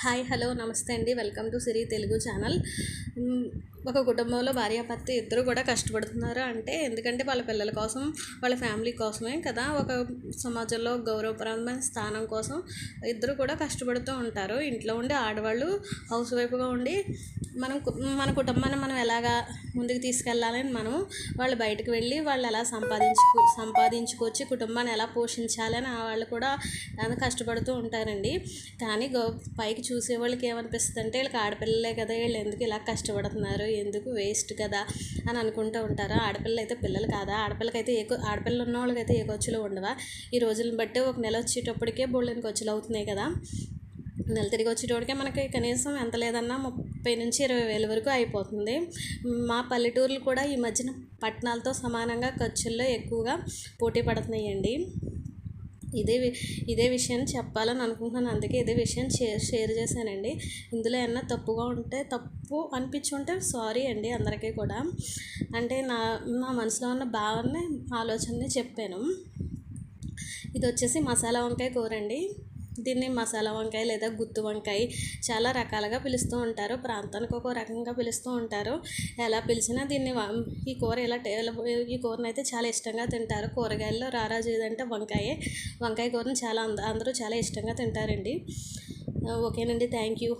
Hi hello నమస్తే అండి. Welcome to Siri Telugu channel. ఒక కుటుంబంలో భార్యాభర్త ఇద్దరు కూడా కష్టపడుతున్నారు అంటే ఎందుకంటే వాళ్ళ పిల్లల కోసం, వాళ్ళ ఫ్యామిలీ కోసమే కదా. ఒక సమాజంలో గౌరవప్రదమైన స్థానం కోసం ఇద్దరు కూడా కష్టపడుతూ ఉంటారు. ఇంట్లో ఉండి ఆడవాళ్ళు హౌస్ వైఫ్గా ఉండి మన కుటుంబాన్ని మనం ఎలాగా ముందుకు తీసుకెళ్ళాలని వాళ్ళు బయటకు వెళ్ళి వాళ్ళు ఎలా సంపాదించుకొచ్చి కుటుంబాన్ని ఎలా పోషించాలని వాళ్ళు కూడా కష్టపడుతూ ఉంటారండి. కానీ పైకి చూసే వాళ్ళకి ఏమనిపిస్తుంది అంటే వీళ్ళకి ఆడపిల్లలే కదా, వీళ్ళు ఎందుకు ఇలా కష్టపడుతున్నారు, ఎందుకు వేస్ట్ కదా అని అనుకుంటూ ఉంటారు. ఆడపిల్లలు అయితే పిల్లలు కాదా, ఆడపిల్లలు ఉన్న వాళ్ళకైతే ఏ ఖర్చులు ఉండవా? ఈ రోజులను బట్టి ఒక నెల వచ్చేటప్పటికే బోళ్ళని ఖర్చులు అవుతున్నాయి కదా. నెల తిరిగి వచ్చేటోడికే మనకి కనీసం ఎంత లేదన్నా 30,000 నుంచి 20,000 వరకు అయిపోతుంది. మా పల్లెటూర్లు కూడా ఈ మధ్యన పట్టణాలతో సమానంగా ఖర్చుల్లో ఎక్కువగా పోటీ పడుతున్నాయండి. ఇదే విషయాన్ని చెప్పాలని అనుకుంటున్నాను, అందుకే ఇదే విషయం షేర్ చేశానండి. ఇందులో ఏమన్నా తప్పుగా ఉంటే, తప్పు అనిపించుంటే సారీ అండి అందరికీ కూడా. అంటే నా మనసులో ఉన్న భావనని, ఆలోచనని చెప్పాను. ఇది వచ్చేసి మసాలా వంకాయ కూర అండి. దీన్ని మసాలా వంకాయ లేదా గుత్తి వంకాయ చాలా రకాలుగా పిలుస్తూ ఉంటారు. ప్రాంతానికి ఒక రకంగా పిలుస్తూ ఉంటారు. ఎలా పిలిచినా దీన్ని ఈ కూరని అయితే చాలా ఇష్టంగా తింటారు. కూరగాయల్లో రారాజు ఏదంటే వంకాయ కూరని అందరూ చాలా ఇష్టంగా తింటారండి. ఓకేనండి, థ్యాంక్ యూ.